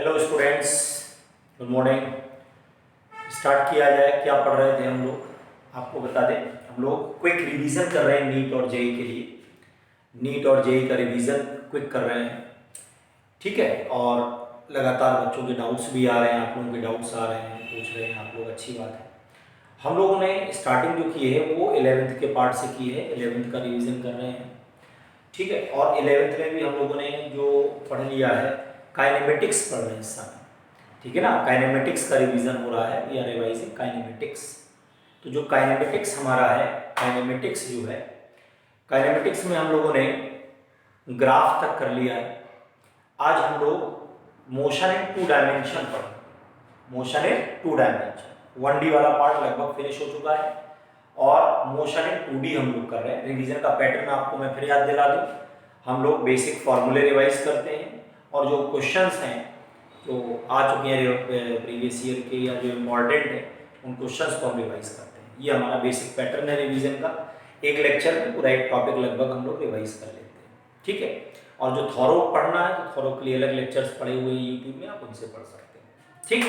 Hello students, good morning. Start किया जाए। क्या पढ़ रहे थे हम लोग, आपको बता दें। हम लोग क्विक रिवीजन कर रहे हैं नीट और जेई के लिए। नीट और जेई का रिवीजन क्विक कर रहे हैं, ठीक है। और लगातार बच्चों के डाउट्स भी आ रहे हैं, आप लोगों के डाउट्स आ रहे हैं, पूछ रहे हैं आप लोग, अच्छी बात है। हम लोगों ने स्टार्टिंग जो की है वो 11th के पार्ट से की है, 11th का रिवीजन कर रहे हैं, ठीक है। और 11th में भी हम लोगों ने जो पढ़ लिया है, काइनेमेटिक्स पढ़ रहे हैं इस समय, ठीक है ना। काइनेमेटिक्स का रिवीजन हो रहा है, वी आर रिवाइजिंग काइनेमेटिक्स। तो जो काइनेमेटिक्स हमारा है, काइनेमेटिक्स जो है, काइनेमेटिक्स में हम लोगों ने ग्राफ तक कर लिया है। आज हम लोग मोशन इन 2 डायमेंशन पर, मोशन इन 2 डायमेंशन 1D वाला पार्ट लगभग फिनिश हो चुका है और मोशन इन 2D हम लोग कर रहे हैं। रिवीजन का पैटर्न आपको मैं फिर याद दिला दूं। हम लोग बेसिक फॉर्मूले रिवाइज करते हैं और जो क्वेश्चंस हैं जो आ चुके हैं प्रीवियस ईयर के या जो इम्पॉर्टेंट है, उन क्वेश्चंस को हम रिवाइज करते हैं। ये हमारा बेसिक पैटर्न है रिवीजन का। एक लेक्चर में पूरा एक टॉपिक लगभग हम लोग रिवाइज कर लेते हैं, ठीक है। और जो थॉरो पढ़ना है तो थॉरो के लिए अलग लेक्चर्स पढ़े हुए हैं यूट्यूब में, आप उनसे पढ़ सकते हैं, ठीक।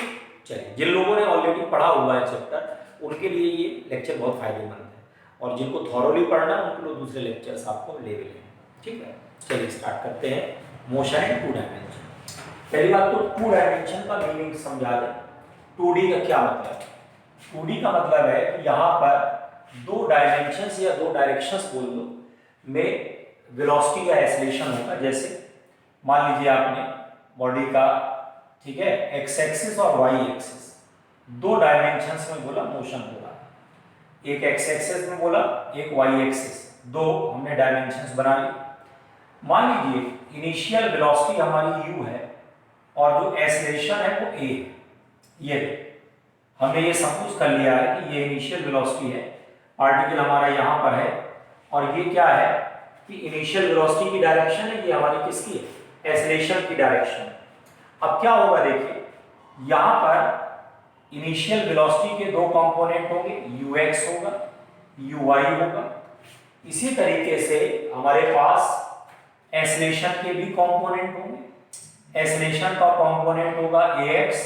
चलिए, जिन लोगों ने ऑलरेडी पढ़ा हुआ है चैप्टर, उनके लिए ये लेक्चर बहुत फायदेमंद है, और जिनको थॉरोली पढ़ना है उनके लिए दूसरे लेक्चर्स आपको अवेलेबल हैं, ठीक है। चलिए स्टार्ट करते हैं। Motion in 2 dimension. पहली बात तो 2 डायमेंशन का मीनिंग समझा दें। 2D का क्या मतलब है? 2D का मतलब है कि यहाँ पर 2 डायमेंशंस या 2 डायरेक्शंस बोल दो में वेलोसिटी का एक्सेलरेशन होगा। जैसे मान लीजिए आपने बॉडी का, ठीक है, एक्स एक्सिस और वाई एक्सिस 2 डायमेंशंस में बोला मोशन होगा। एक एक्स एक्सिस में बोला, एक वाई एक्सिस, 2 हमने डायमेंशंस बना ली। मान लीजिए इनिशियल वेलोसिटी हमारी u है और जो एक्सेलरेशन है वो a है। ये हमने ये सपोज कर लिया है कि ये इनिशियल वेलोसिटी है, पार्टिकल हमारा यहाँ पर है, और ये क्या है कि इनिशियल वेलोसिटी की डायरेक्शन है, ये हमारी किसकी है, एक्सेलरेशन की डायरेक्शन। अब क्या होगा देखिए, यहाँ पर इनिशियल वेलोसिटी के 2 कंपोनेंट होंगे, ux होगा, uy होगा। इसी तरीके से हमारे पास एक्सेलरेशन के भी कंपोनेंट होंगे। एक्सेलरेशन का कंपोनेंट होगा ax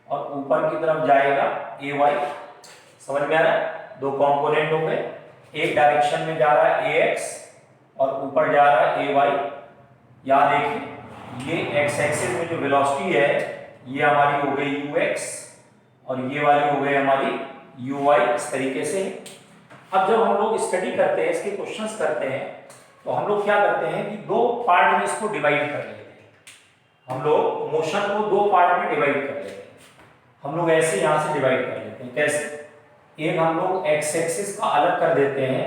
और ऊपर की तरफ जाएगा ay। समझ में आ रहा है? 2 कंपोनेंट हो गए, एक डायरेक्शन में जा रहा है ax और ऊपर जा रहा है ay। यहाँ देखिए, ये x एक्सिस में जो वेलोसिटी है ये हमारी हो गई ux और ये वाली हो गई हमारी uy। इस तरीके से अब जब हम लोग स्टडी करते हैं, इसके क्वेश्चंस करते हैं, तो हम लोग क्या करते हैं कि 2 पार्ट में इसको डिवाइड कर लेते हैं। हम लोग मोशन को 2 पार्ट में डिवाइड कर लेते हैं। हम लोग ऐसे यहां से डिवाइड कर लेते हैं। कैसे? एक हम लोग एक्स एक्सिस का अलग कर देते हैं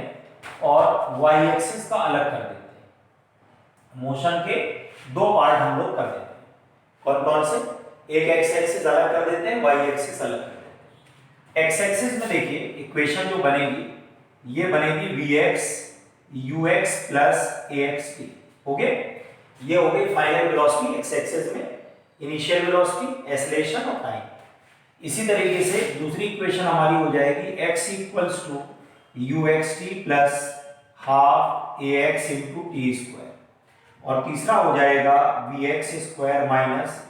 और वाई एक्सिस का अलग कर देते हैं। मोशन के 2 पार्ट हम लोग कर देते हैं। कौन कौन से? एक एक्स एक्सिस अलग कर देते हैं, वाई एक्सिस अलग कर देते हैं। एक्स एक्सिस में देखिए इक्वेशन जो बनेगी, ये बनेगी vx ux plus axt। Okay, ये हो गई फाइनल वेलोसिटी एक्स एक्सिस में, इनिशियल वेलोसिटी, एक्सेलरेशन और टाइम। इसी तरीके से दूसरी इक्वेशन हमारी हो जाएगी x equals to uxt plus half ax into T square, और तीसरा हो जाएगा vx square minus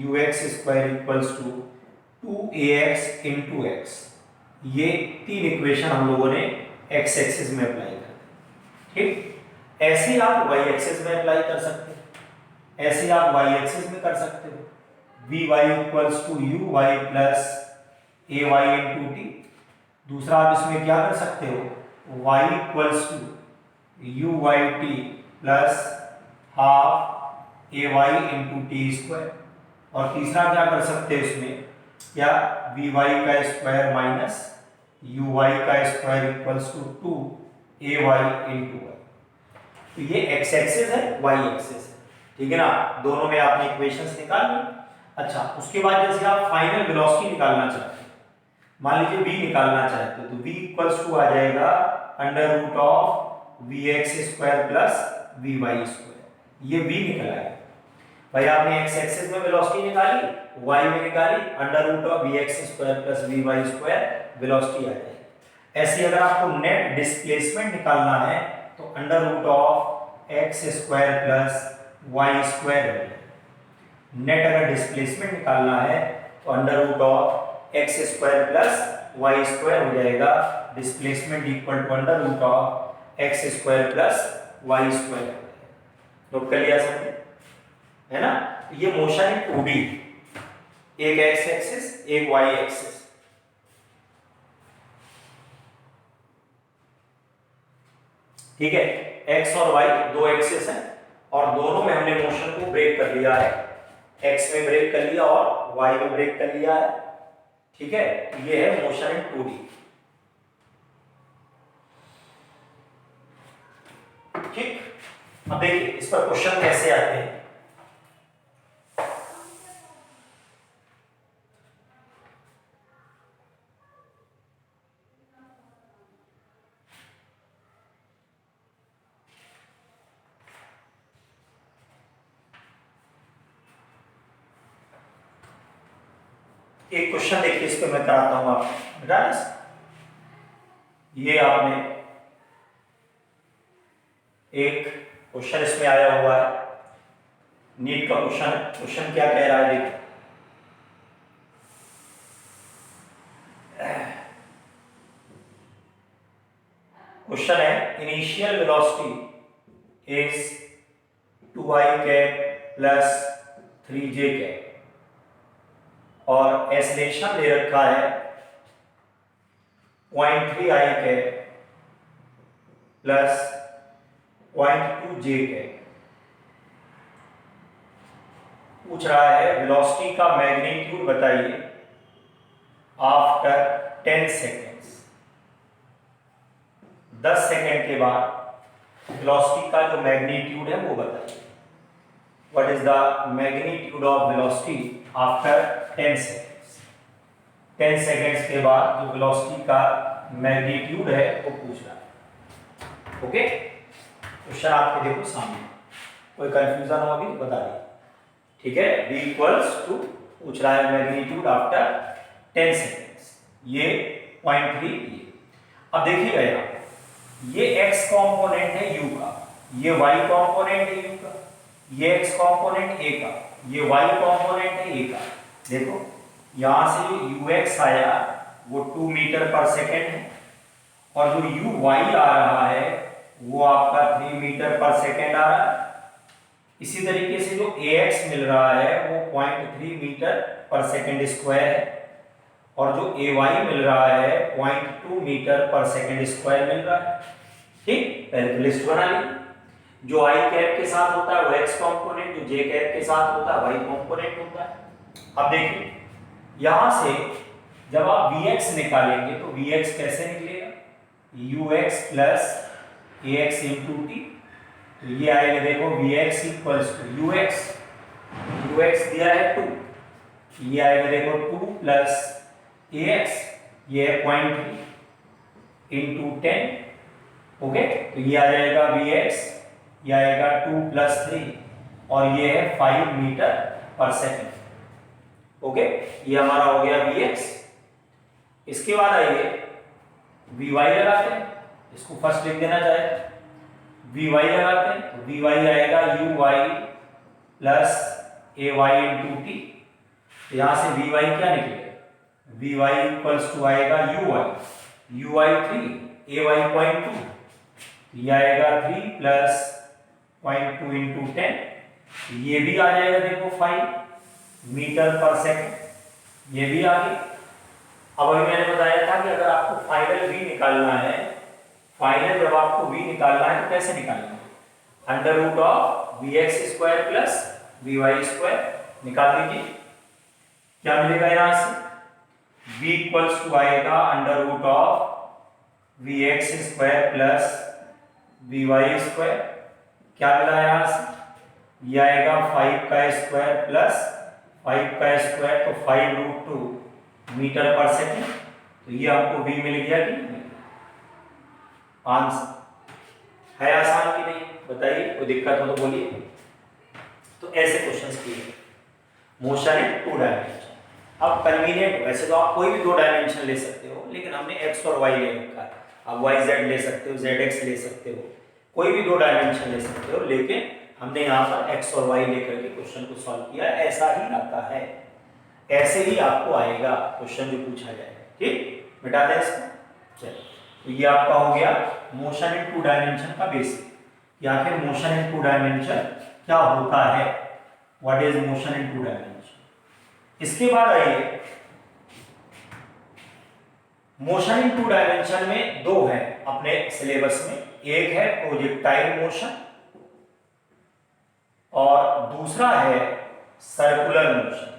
ux square equals to 2ax into x। ये 3 इक्वेशन हम लोगों ने x एक्सिस में अप्लाई कर दी, ठीक। ऐसे आप y एक्सिस में अप्लाई कर सकते हैं, ऐसे आप y एक्सिस में कर सकते हो। vy equals to uy plus ay into T. दूसरा आप इसमें क्या कर सकते हो, y equals to uyt plus half ay into T square. और तीसरा क्या कर सकते हो इसमें, क्या vy का स्क्वायर माइनस uy का square equals to 2ay into y। तो ये x एक्सिस है, y एक्सिस है, ठीक है ना। दोनों में आपने इक्वेशंस निकाल ली। अच्छा, उसके बाद जैसे आप फाइनल वेलोसिटी निकालना चाहते हैं, मान लीजिए v निकालना चाहते हो, तो v इक्वल्स टू आ जाएगा under root of vx square plus vy square. ये v निकल आएगा भाई। आपने x एक्सिस में वेलोसिटी निकाली, y में निकाली, under root of vx square plus vy square velocity आ जाएगी। ऐसे अगर आपको नेट डिस्प्लेसमेंट निकालना है तो under root of x square plus y square हो जाएगा। नेट अगर डिस्प्लेसमेंट निकालना है तो under root of X square plus Y square हो जाएगा, displacement equal to under root of X square plus Y square. Note कर लिया सबने, है ना। ये मोशन इन 2D, एक एक्स एक्सिस एक वाई एक्सिस। ठीक है, एक्स और वाई दो एक्सिस हैं और दोनों में हमने मोशन को ब्रेक कर लिया है, एक्स में ब्रेक कर लिया और वाई में ब्रेक कर लिया है। ठीक है, ये है मोशन इन 2D। ठीक, अब देखिए इस पर क्वेश्चन कैसे आते हैं। एक क्वेश्चन देखिए, इस पे मैं कराता हूं आपको, बेटा ये आपने एक क्वेश्चन इसमें आया हुआ है, नीट का क्वेश्चन। क्वेश्चन क्या कह रहा है देखिए, क्वेश्चन है initial velocity is 2i cap plus 3j cap और एक्सेलरेशन दे रखा है 0.3i cap plus 0.2j cap. पूछ रहा है वेलोसिटी का मैग्नीट्यूड बताइए आफ्टर 10 सेकेंड्स। 10 सेकेंड के बाद वेलोसिटी का जो मैग्नीट्यूड है वो बताइए। What is the magnitude of velocity after 10 seconds. 10 seconds के बाद जो वेलोसिटी का मैग्नीट्यूड है वो पूछ रहा है। ओके, क्वेश्चन आपके देखो सामने, कोई कंफ्यूजन हो अभी बता दिए। ठीक है, v इक्वल्स टू पूछ रहा है मैग्नीट्यूड आफ्टर 10 सेकेंड्स, ये 0.3 ये। अब देखिएगा यहाँ ये x कंपोनेंट है u का, ये y कंपोनेंट है u का, ये x कंपोनेंट a का, ये y कंपोनेंट है a का। देखो यहां से जो ux आया वो 2 मीटर पर सेकेंड है और जो uy आ रहा है वो आपका 3 मीटर पर सेकेंड आ रहा है। इसी तरीके से जो ax मिल रहा है वो 0.3 मीटर पर सेकेंड स्क्वायर है और जो ay मिल रहा है 0.2 मीटर पर सेकेंड स्क्वायर मिल रहा है। ठीक, पहले तो लिस्ट बना ली। जो i कैप के साथ होता है वो x कंपोनेंट, जो j कैप के साथ होता है y कंपोनेंट होता है। अब देखिए यहां से जब आप vx निकालेंगे तो vx कैसे निकलेगा, ux plus ax into t। तो ये आएगा देखो vx इक्वल्स टू ux दिया है 2, ये आएगा देखो 2 प्लस ax, ये है 0.3 इंटू 10। ओके, तो ये आ जाएगा vx, ये आएगा 2 प्लस 3 और ये है 5 मीटर पर सेकेंड। ओके, ये हमारा हो गया vx। इसके बाद आइए vy लगाते हैं, इसको फर्स्ट लिख देना चाहे vy लगाते हैं तो vy आएगा uy plus ay into T. यहां से vy क्या निकलेगा, vy इक्वल्स टू आएगा uy 3 ay 0.2, ये आएगा 3 प्लस 0.2 इंटू 10, ये भी आ जाएगा देखो 5 मीटर पर सेकेंड, ये भी आ गया। अब अभी मैंने बताया था कि अगर आपको फाइनल v निकालना है, फाइनल जब आपको v निकालना है तो कैसे निकालना है, under root of vx square plus vy square निकाल दीजिए। क्या मिलेगा यहां से, v इक्वल्स टू आएगा under root of vx square plus vy square. क्या मिला यहां से, ये आएगा 5 का स्क्वायर प्लस 5 का स्क्वायर तो 5 रूट 2 मीटर पर सेकेंड। तो ये आपको v मिल गया कि नहीं, आंसर है। आसान कि नहीं बताइए, कोई दिक्कत हो तो बोलिए। तो ऐसे क्वेश्चंस किए मोशन इन 2 डायमेंशन। अब कन्वीनियंट, वैसे तो आप कोई भी 2 डायमेंशन ले सकते हो, लेकिन हमने x और y ले रखा है। आप yz ले सकते हो, zx ले सकते हो, कोई भी 2 डायमेंशन ले सकते हो, लेकिन हमने यहाँ पर x और y लेकर के क्वेश्चन को सॉल्व किया, ऐसा ही आता है, ऐसे ही आपको आएगा क्वेश्चन जो पूछा जाएगा। ठीक, मिटा दें इसको। चलिए, तो ये आपका हो गया मोशन इन टू डायमेंशन का बेसिक, या फिर मोशन इन टू डायमेंशन क्या होता है, what is motion in two dimension. इसके बाद आइए, मोशन इन टू डायमेंशन में दो है अपने सिलेबस में, एक है प्रोजेक्टाइल मोशन और दूसरा है सर्कुलर मोशन।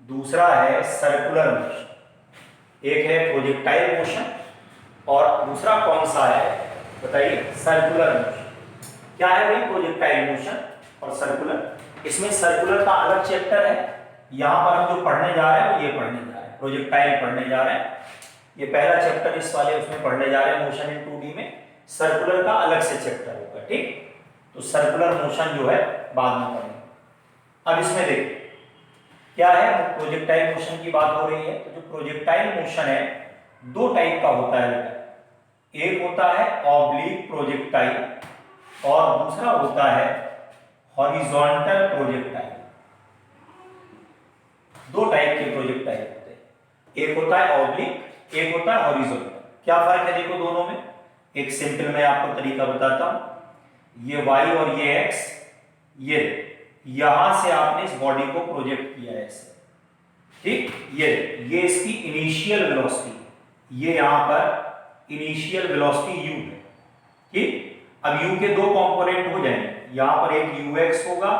दूसरा है सर्कुलर मोशन, एक है प्रोजेक्टाइल मोशन और दूसरा कौन सा है बताइए, सर्कुलर मोशन। क्या है भाई प्रोजेक्टाइल मोशन और सर्कुलर? इसमें सर्कुलर का अलग चैप्टर है, यहां पर हम जो पढ़ने जा रहे हैं वो ये पढ़ने जा रहे हैं, प्रोजेक्टाइल पढ़ने जा रहे हैं, ये पहला चैप्टर इस वाले उसमें पढ़ने जा रहे हैं मोशन इन 2D में। सर्कुलर का अलग से चैप्टर होगा। ठीक, तो सर्कुलर मोशन जो है बाद में पढ़ेंगे। अब इसमें देखिए क्या है, प्रोजेक्टाइल मोशन की बात हो रही है, तो जो प्रोजेक्टाइल मोशन है दो टाइप का होता है बेटा, एक होता है ऑब्लिक प्रोजेक्टाइल और दूसरा होता है हॉरिजॉन्टल प्रोजेक्टाइल। दो टाइप के प्रोजेक्टाइल होते हैं, एक होता है ऑब्लिक, एक होता है हॉरिजॉन्टल। क्या फर्क है देखो दोनों में, एक सिंपल मैं आपको तरीका बताता हूं। ये y और ये x, ये यहां से आपने इस बॉडी को प्रोजेक्ट किया है ऐसे। ठीक, ये इसकी इनिशियल वेलोसिटी, ये यहां पर इनिशियल वेलोसिटी u है। ठीक, अब u के दो कंपोनेंट हो जाएंगे, यहां पर एक ux होगा,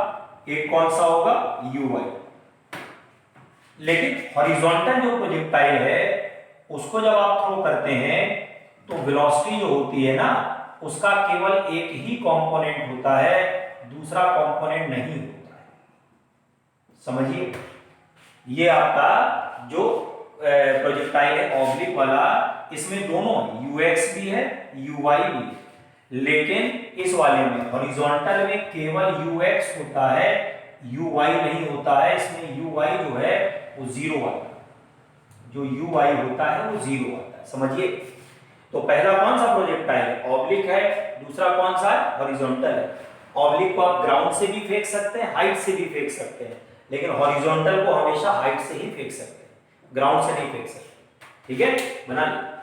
एक कौन सा होगा uy। लेकिन हॉरिजॉन्टल जो प्रोजेक्टाइल है उसको जब आप थ्रो करते हैं तो वेलोसिटी जो होती है ना उसका केवल एक ही कंपोनेंट होता है, दूसरा कंपोनेंट नहीं होता है। समझिए, ये आपका जो प्रोजेक्टाइल है ऑब्लिक वाला, इसमें दोनों ux भी है uy भी है, लेकिन इस वाले में हॉरिजॉन्टल में केवल ux होता है, uy नहीं होता है। इसमें uy जो है वो जीरो आता है, जो uy होता है वो जीरो आता है। समझिए, तो पहला कौन सा प्रोजेक्टाइल है, ऑब्लिक है, दूसरा कौन सा है, हॉरिजॉन्टल है। ऑब्लिक को आप ग्राउंड से भी फेंक सकते हैं, हाइट से भी फेंक सकते हैं, लेकिन हॉरिजॉन्टल को हमेशा हाइट से ही फेंक सकते हैं, ग्राउंड से नहीं फेंक सकते। ठीक है, बना ली।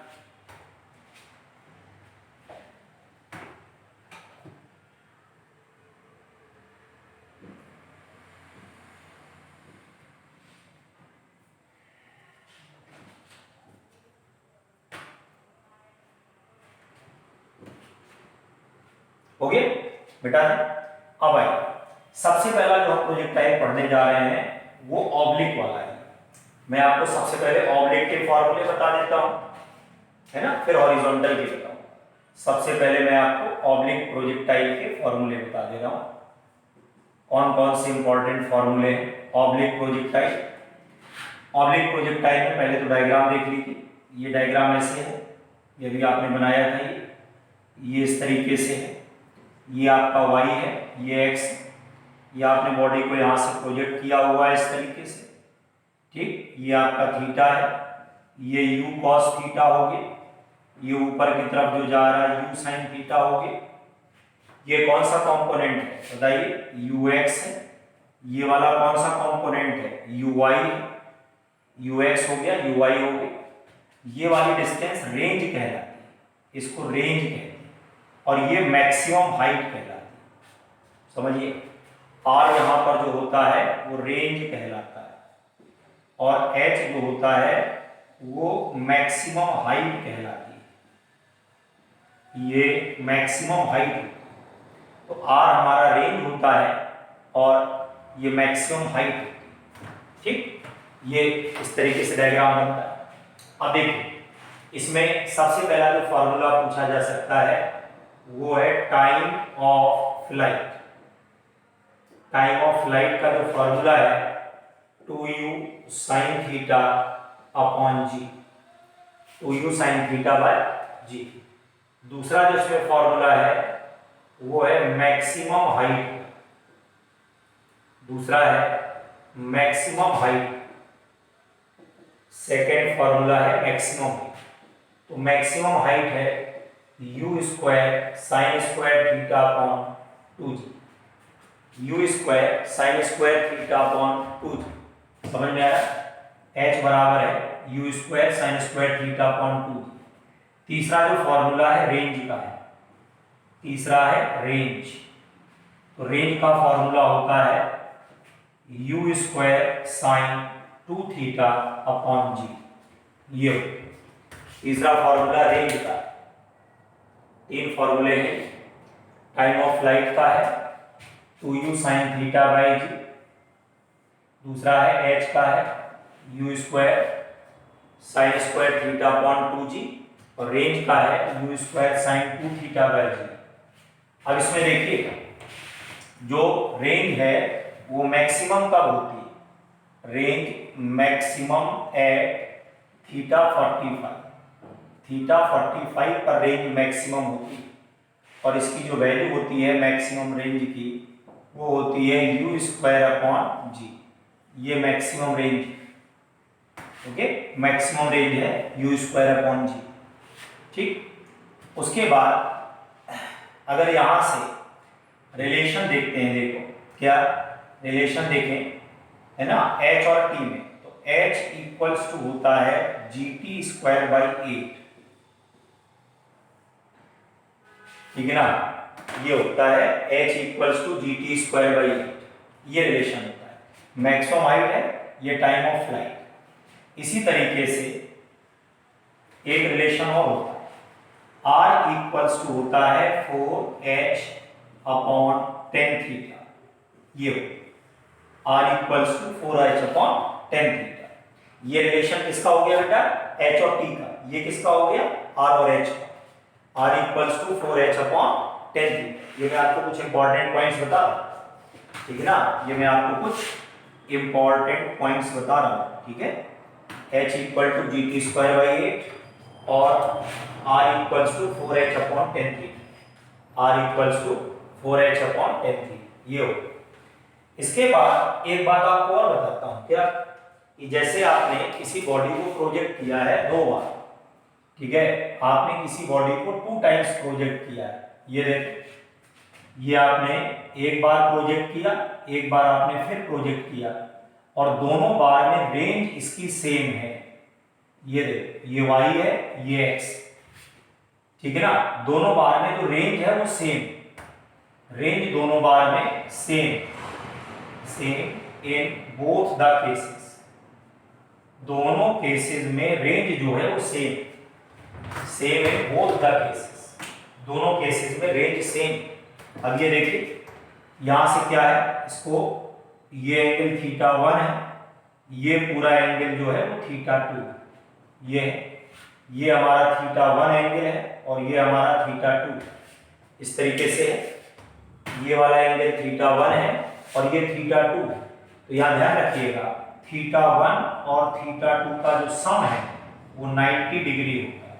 हो गया बेटा। अब आइए, सबसे पहला जो हम प्रोजेक्टाइल पढ़ने जा रहे हैं वो ऑब्लिक वाला है। मैं आपको सबसे पहले ऑब्लिक के फॉर्मूले बता देता हूं, है ना, फिर हॉरिजॉन्टल के बताऊं। सबसे पहले मैं आपको ऑब्लिक प्रोजेक्टाइल के फॉर्मूले बता दे रहा हूं, कौन कौन से इंपॉर्टेंट फॉर्मूले हैं ऑब्लिक प्रोजेक्टाइल। ऑब्लिक प्रोजेक्टाइल में पहले तो डायग्राम देख लीजिए, ये डायग्राम ऐसे है, ये भी आपने बनाया था, ये इस तरीके से है, ये आपका y है, ये x, ये आपने बॉडी को यहाँ से प्रोजेक्ट किया हुआ है इस तरीके से। ठीक, ये आपका थीटा है, ये u cos थीटा हो गया, ये ऊपर की तरफ जो जा रहा है u sin थीटा हो गया। ये कौन सा कंपोनेंट है बताइए, ux है। ये वाला कौन सा कंपोनेंट है, uy है, ux हो गया, uy हो गया। ये वाली डिस्टेंस रेंज कहलाती है, इसको रेंज कहते हैं, और ये मैक्सिमम हाइट कहलाती है। समझिए, r यहां पर जो होता है वो रेंज कहलाता है, और h जो होता है वो मैक्सिमम हाइट कहलाती है, ये मैक्सिमम हाइट। तो r हमारा रेंज होता है और ये मैक्सिमम हाइट होती है। ठीक, ये इस तरीके से डायग्राम बनता है। अब देखिए, इसमें सबसे पहला जो फॉर्मूला पूछा जा सकता है वो है time of flight. Time of flight का जो फॉर्मूला है 2u sin theta upon g, 2u sin theta by g। दूसरा जो इसमें फॉर्मूला है वो है मैक्सिमम हाइट, दूसरा है मैक्सिमम हाइट, सेकेंड फॉर्मूला है मैक्सिमम हाइट। तो मैक्सिमम हाइट है u square sine square theta upon 2g। You square sine square theta upon 2g समझ में आया। h बराबर है u square sine square theta upon 2g। तीसरा जो फॉर्मूला है रेंज का है, तीसरा है रेंज। तो रेंज का फॉर्मूला होता है u square sine 2 theta upon g. ये तीसरा फॉर्मूला रेंज का। तीन फॉर्मूले हैं, टाइम ऑफ फ्लाइट का है 2u साइन थीटा बाई जी, दूसरा है h का है u square sine square theta upon 2g, और रेंज का है u square sine 2 theta by g. अब इसमें देखिए जो रेंज है वो मैक्सिमम कब होती है, range maximum at theta 45, theta 45 पर रेंज मैक्सिमम होती है, और इसकी जो वैल्यू होती है मैक्सिमम रेंज की वो होती है यू स्क्वायर अपॉन जी। ये maximum range, okay, maximum range है यू स्क्वायर अपॉन जी। ठीक, उसके बाद अगर यहां से रिलेशन देखते हैं, देखो क्या रिलेशन देखें है ना h और t में, तो h इक्वल्स टू होता है जी टी स्क्वायर बाई 8, ठीक है ना। ये होता है h equals to G T square by 8, ये रिलेशन होता है। मैक्सिमम हाइट है, ये टाइम ऑफ फ्लाइट। इसी तरीके से एक रिलेशन और होता है r इक्वल्स टू होता है 4h अपॉन 10 थीटा। ये r equals to 4h upon 10 theta. ये रिलेशन किसका हो गया बेटा, h और t का। ये किसका हो गया, r और h का। r equals to 4h upon 10 theta. ये मैं आपको कुछ इंपॉर्टेंट पॉइंट्स बता रहा हूं, ठीक है ना। ये मैं आपको कुछ इंपॉर्टेंट पॉइंट्स बता रहा हूं, ठीक है। h equal to G T square by 8 और r equals to 4h upon 10 theta. r equals to 4h upon 10 theta. ये हो। इसके बाद एक बात आपको और बताता हूं क्या, कि जैसे आपने किसी बॉडी को प्रोजेक्ट किया है 2 बार, ठीक है, आपने किसी बॉडी को 2 टाइम्स प्रोजेक्ट किया है। ये देखो, ये आपने एक बार प्रोजेक्ट किया, एक बार आपने फिर प्रोजेक्ट किया, और दोनों बार में रेंज इसकी सेम है। ये देखो, ये y है, ये x, ठीक है ना। दोनों बार में जो रेंज है वो सेम, रेंज दोनों बार में same in both the cases. दोनों केसेस में रेंज जो है वो same in both the cases. दोनों केसेस में रेंज सेम। अब ये देखिए यहां से क्या है, इसको ये एंगल थीटा 1 है, ये पूरा एंगल जो है वो थीटा 2। ये हमारा थीटा 1 एंगल है और ये हमारा थीटा 2। इस तरीके से ये वाला एंगल थीटा 1 है और ये थीटा 2। तो यहां ध्यान रखिएगा थीटा 1 और थीटा 2 का जो सम है वो 90 डिग्री होता है,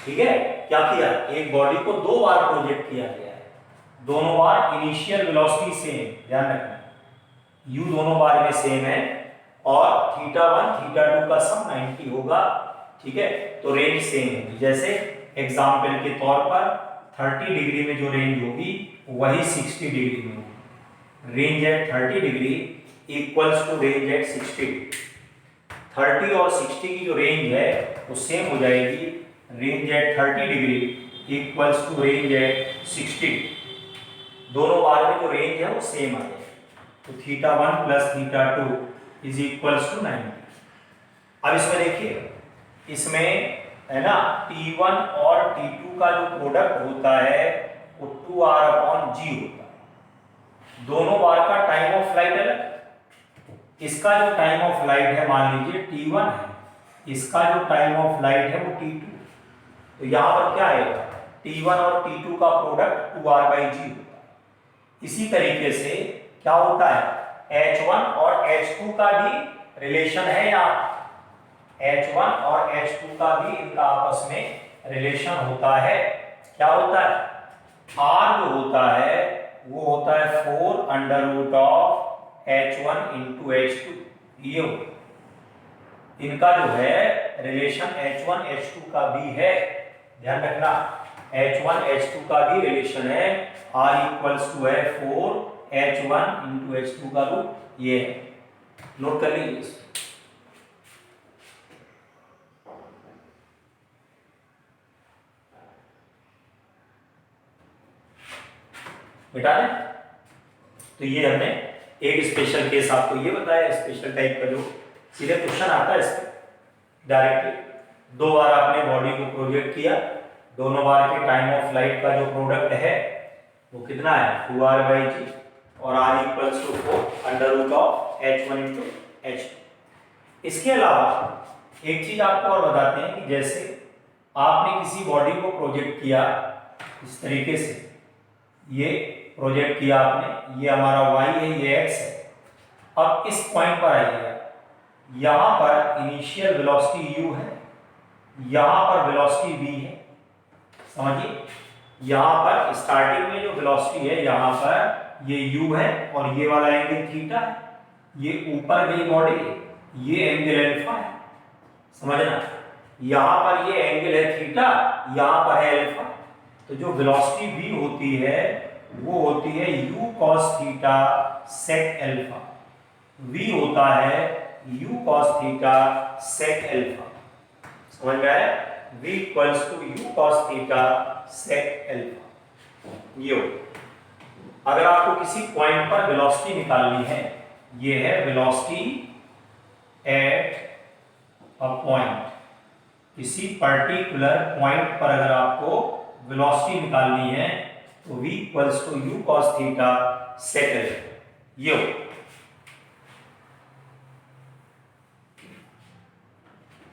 ठीक है। क्या किया, एक बॉडी को 2 बार प्रोजेक्ट किया गया है, दोनों बार इनिशियल वेलोसिटी सेम, ध्यान रखना u दोनों बार में सेम है, और थीटा 1 थीटा 2 का सम 90 होगा, ठीक है। तो रेंज सेम होगी। जैसे एग्जांपल के तौर पर 30 डिग्री में जो रेंज होगी वही 60 डिग्री में होगी। Range at 30 degree equals to range at 60 degree. 30 और 60 की जो रेंज है वो सेम हो जाएगी। Range at 30 degree equals to range at 60। दोनों बार में जो रेंज है वो सेम आ जाएगी। तो थीटा 1 प्लस थीटा 2 इज इक्वल्स टू 90। अब इसमें देखिए, इसमें है ना T1 और T2 का जो प्रोडक्ट होता है वो 2r अपॉन g होता है। दोनों बार का टाइम ऑफ फ्लाइट अलग। इसका जो टाइम ऑफ फ्लाइट है मान लीजिए T1 है, इसका जो टाइम ऑफ फ्लाइट है वो T2। तो यहां पर क्या आएगा, T1 और T2 का प्रोडक्ट 2r बाई g होता है। इसी तरीके से क्या होता है, H1 और H2 का भी रिलेशन है यहाँ। H1 और H2 का भी इनका आपस में रिलेशन होता है। क्या होता है, R जो होता है वो होता है 4 under root of H1 into H2। ये इनका जो है रिलेशन H1 H2 का भी है। ध्यान रखना H1 H2 का भी रिलेशन है, R इक्वल्स टू है 4 H1 इंटू H2 का रूट ये है, नोट कर लीजिए। बेटा ने तो ये हमने एक स्पेशल केस आपको ये बताया, स्पेशल टाइप का जो सीधे क्वेश्चन आता है इसमें डायरेक्टली। 2 बार आपने बॉडी को प्रोजेक्ट किया, दोनों बार के टाइम ऑफ फ्लाइट का जो प्रोडक्ट है वो कितना है 2r/g और r equals to 4 under root of h1 into h2। इसके अलावा एक चीज आपको और बताते हैं कि जैसे आपने किसी बॉडी को प्रोजेक्ट किया इस तरीके से, ये प्रोजेक्ट किया आपने, ये हमारा y है, ये x है। अब इस पॉइंट पर आइएगा, यहां पर इनिशियल वेलोसिटी u है, यहां पर वेलोसिटी v है, समझिए। यहां पर स्टार्टिंग में जो वेलोसिटी है यहां पर ये u है और ये वाला एंगल थीटा है, ये ऊपर गई बॉडी है, ये एंगल अल्फा है, समझना। यहां पर ये एंगल है थीटा, यहां पर है अल्फा। तो जो वेलोसिटी v होती है वो होती है u cos theta sec alpha, v होता है u cos theta sec alpha, समझ में आया। v equals to u cos theta sec alpha. ये हो, अगर आपको किसी पॉइंट पर वेलोसिटी निकालनी है, ये है वेलोसिटी एट अ पॉइंट, किसी पर्टिकुलर पॉइंट पर अगर आपको वेलोसिटी निकालनी है तो v equals to u cos theta sec alpha. ये हो।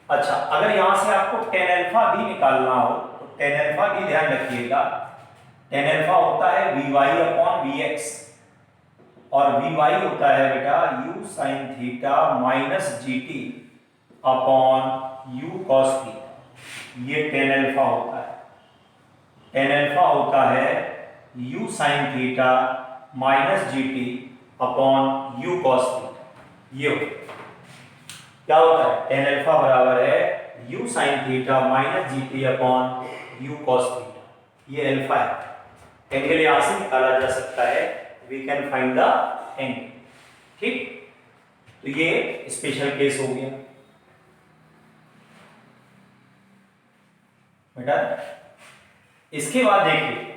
अच्छा, अगर यहां से आपको tan अल्फा भी निकालना हो तो tan अल्फा भी ध्यान रखिएगा, tan अल्फा होता है vy अपॉन vx और vy होता है बेटा u sin theta minus gt upon u cos theta. ये tan अल्फा होता है, tan अल्फा होता है u sin theta minus gt upon u cos theta. ये क्या होता है, tan अल्फा बराबर है u sin theta minus gt upon u cos theta. ये अल्फा है, एंगल यहां से निकाला जा सकता है, we can find the angle, ठीक। तो ये स्पेशल केस हो गया बेटा। इसके बाद देखिए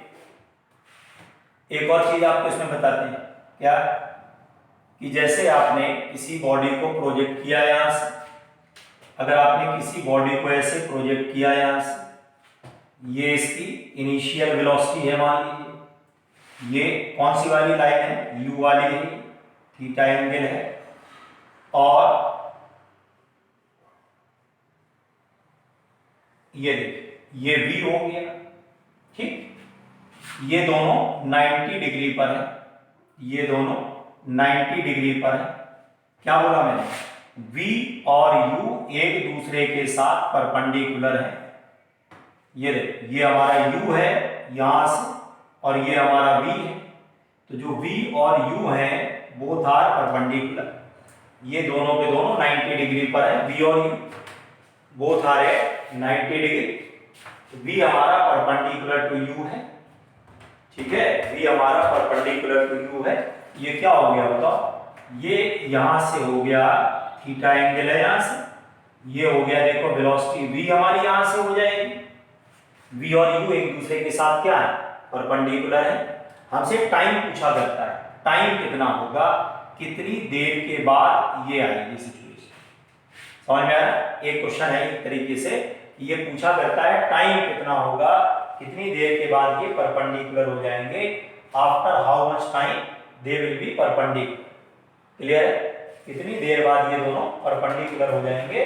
एक और चीज आपको इसमें बताते हैं, क्या कि जैसे आपने किसी बॉडी को प्रोजेक्ट किया यहां से, अगर आपने किसी बॉडी को ऐसे प्रोजेक्ट किया यहां से, ये इसकी इनिशियल वेलोसिटी है मान लीजिए, ये कौन सी वाली लाइन है u वाली है, थीटा एंगल है, और ये देखिए ये v हो गया, ठीक। ये दोनों 90 डिग्री पर है, ये दोनों 90 डिग्री पर है। क्या बोला मैंने, v और u एक दूसरे के साथ परपेंडिकुलर है। ये देखो ये हमारा u है यहां से और ये हमारा v है, तो जो v और u है बोथ आर परपेंडिकुलर, ये दोनों के दोनों 90 डिग्री पर है, v और u both are at 90 degree. v हमारा परपेंडिकुलर टू u है, ठीक है, v हमारा परपेंडिकुलर टू u है। ये क्या हो गया बताओ, ये यहां से हो गया थीटा एंगल है यहां से, ये हो गया देखो वेलोसिटी v हमारी यहां से हो जाएगी, v और u एक दूसरे के साथ क्या है परपेंडिकुलर है। हमसे टाइम पूछा करता है, टाइम कितना होगा, कितनी देर के बाद ये आएगी सिचुएशन, समझ में आ रहा है। एक क्वेश्चन है एक तरीके से, ये पूछा करता है टाइम कितना होगा, कितनी देर के बाद ये परपेंडिकुलर हो जाएंगे, after how much time they will be perpendicular. Clear है, कितनी देर बाद ये दोनों परपेंडिकुलर हो जाएंगे,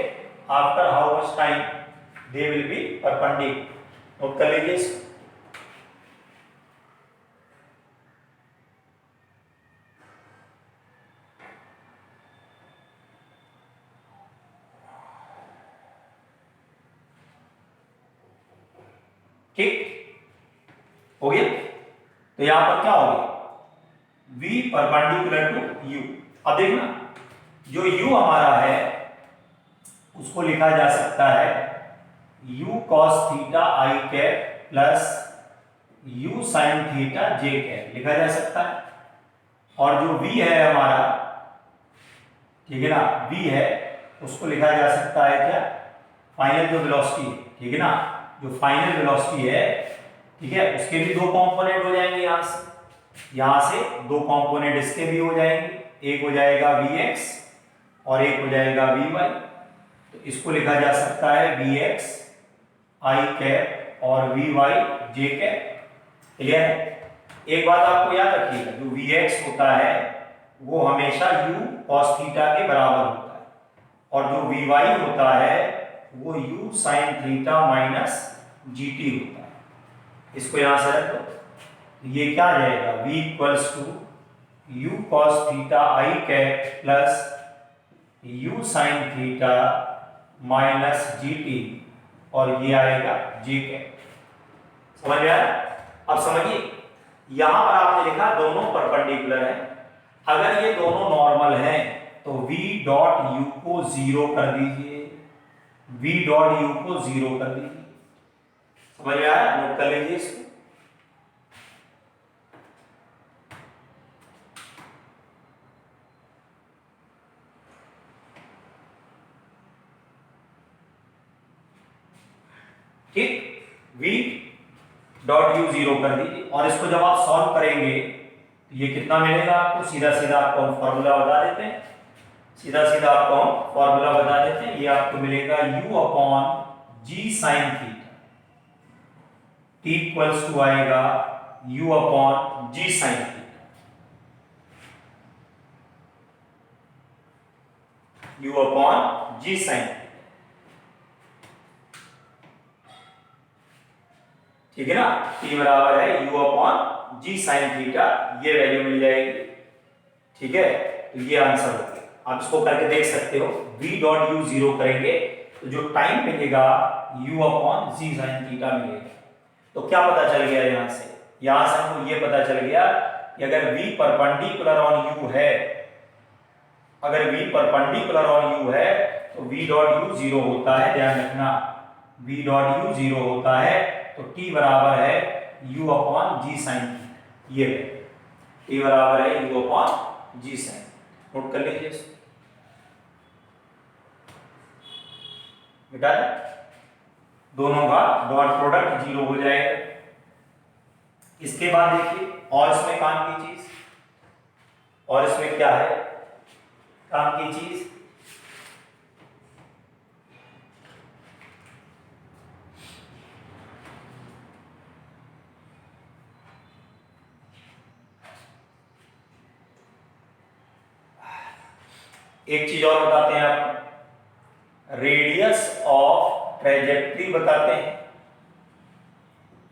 after how much time they will be perpendicular. Note कर लीजिए इसको। ठीक हो गया, तो यहां पर क्या हो गया v परपेंडिकुलर टू u। अब देखना जो u हमारा है उसको लिखा जा सकता है u cos theta i cap plus u sin theta j cap लिखा जा सकता है। और जो v है हमारा, ठीक है ना, v है उसको लिखा जा सकता है क्या, फाइनल जो वेलोसिटी है, ठीक है ना, जो फाइनल वेलोसिटी है, ठीक है, उसके भी दो कंपोनेंट हो जाएंगे। यहां से दो कंपोनेंट इसके भी हो जाएंगे, एक हो जाएगा vx और एक हो जाएगा vy। तो इसको लिखा जा सकता है vx i कैप और vy j कैप। क्लियर है? एक बात आपको याद रखिएगा, जो vx होता है वो हमेशा u cos थीटा के बराबर होता है, और जो vy होता है वो u sin theta minus gt होता है। इसको यहां से रख दो, ये क्या आ जाएगा, v equals to u cos theta i cap plus u sin theta minus gt, और ये आएगा j कैप। समझ में आया? अब समझिए, यहां पर आपने लिखा दोनों परपेंडिकुलर है, अगर ये दोनों नॉर्मल हैं तो v डॉट u को 0 कर दीजिए, v डॉट u को 0 कर दीजिए। समझ में आया? नोट कर लीजिए इसको। ठीक, v डॉट यू 0 कर दीजिए, और इसको जब आप सॉल्व करेंगे तो ये कितना मिलेगा आपको, सीधा सीधा आपको हम फॉर्मूला बता देते हैं, ये आपको मिलेगा u upon G sine theta, t equals to आएगा u upon G sine theta, u upon G sine, ठीक है ना, t बराबर है u upon G sine theta, ये वैल्यू मिल जाएगी। ठीक है, तो ये आंसर हो गया। आप इसको करके देख सकते हो, v डॉट u 0 करेंगे तो जो टाइम मिलेगा u upon G sine theta मिलेगा। तो क्या पता चल गया यहां से हमको ये पता चल गया कि अगर v परपेंडिकुलर ऑन u है, तो v डॉट u 0 होता है, ध्यान रखना, v डॉट u 0 होता है, तो t बराबर है u upon G sine theta, ये t बराबर है u upon G sign. Note कर लीजिए इसको बेटा, दोनों का डॉट प्रोडक्ट 0 हो जाएगा। इसके बाद देखिए, और इसमें काम की चीज, और इसमें क्या है काम की चीज, एक चीज और बताते हैं आपको, रेडियस ऑफ ट्रेजेक्ट्री बताते हैं,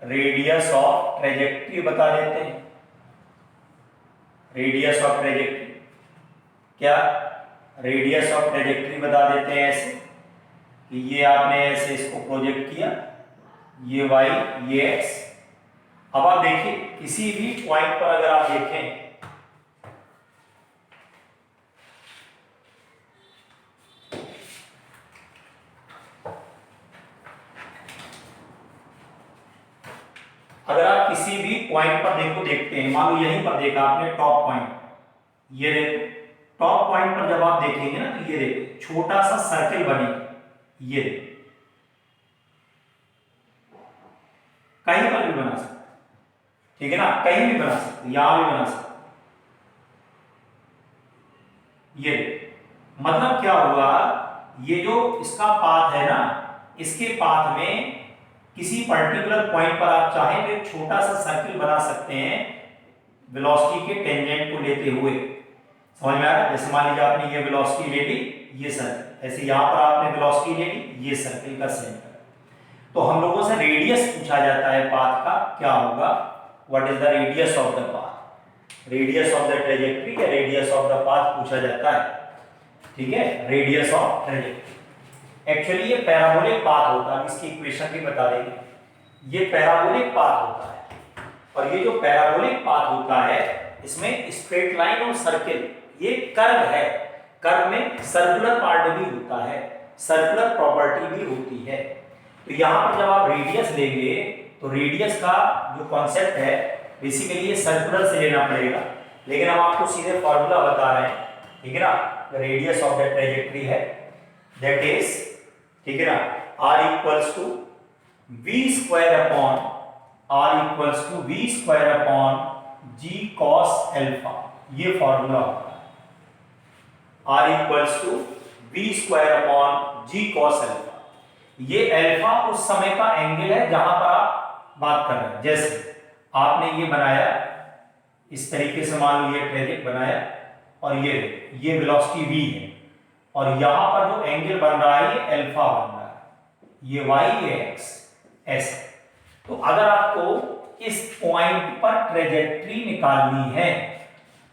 रेडियस ऑफ ट्रेजेक्ट्री बता देते हैं। रेडियस ऑफ ट्रेजेक्ट्री क्या, रेडियस ऑफ ट्रेजेक्ट्री बता देते हैं ऐसे कि ये आपने ऐसे इसको प्रोजेक्ट किया, ये y ये x। अब आप देखिए, किसी भी पॉइंट पर अगर आप देखें, अगर आप किसी भी पॉइंट पर देखते हैं, मान लो यहीं पर देखा आपने टॉप पॉइंट, ये देखो टॉप पॉइंट पर जब आप देखेंगे ना, तो ये देखो छोटा सा सर्किल बनेगा, ये कहीं पर भी बना सकते, ठीक है ना, कहीं भी बना सकते, यहां भी बना सकते। ये मतलब क्या हुआ, ये जो इसका पाथ है ना, इसके पाथ में किसी पर्टिकुलर पॉइंट पर आप चाहें तो एक छोटा सा सर्किल बना सकते हैं वेलोसिटी के टेंजेंट को लेते हुए। समझ में आ रहा है? जैसे मान लीजिए आपने ये वेलोसिटी ले ली, ये सर्किल, ऐसे यहां पर आपने वेलोसिटी ले ली, ये सर्किल का सेंटर। तो हम लोगों से रेडियस पूछा जाता है पाथ का, क्या होगा, what is the radius of the path, radius of the trajectory या रेडियस ऑफ द पाथ पूछा जाता है। ठीक है, रेडियस ऑफ ट्रेजेक्ट्री, एक्चुअली ये पैराबोलिक पाथ होता है, इसकी इक्वेशन भी बता देंगे। ये पैराबोलिक पाथ होता है, और ये जो पैराबोलिक पाथ होता है इसमें स्ट्रेट लाइन और सर्किल, ये कर्व है, कर्व में सर्कुलर पार्ट भी होता है, सर्कुलर प्रॉपर्टी भी होती है। तो यहाँ पर जब आप रेडियस लेंगे तो रेडियस का जो कॉन्सेप्ट है बेसिकली ये सर्कुलर से लेना पड़ेगा, लेकिन हम आपको सीधे फॉर्मूला बता रहे हैं, ठीक है ना। रेडियस ऑफ द ट्रेजेक्ट्री है दैट इज, ठीक है ना, r equals to v square upon g cos alpha, ये फॉर्मूला होता है। r equals to v square upon g cos alpha. ये अल्फा उस समय का एंगल है जहां पर आप बात कर रहे हैं। जैसे आपने ये बनाया इस तरीके से, मान लो ये ट्रेजेक्ट बनाया और ये वेलोसिटी v है और यहां पर जो एंगल बन रहा है ये अल्फा बन रहा है, ये y ये x ऐसे। तो अगर आपको इस पॉइंट पर ट्रेजेक्ट्री निकालनी है,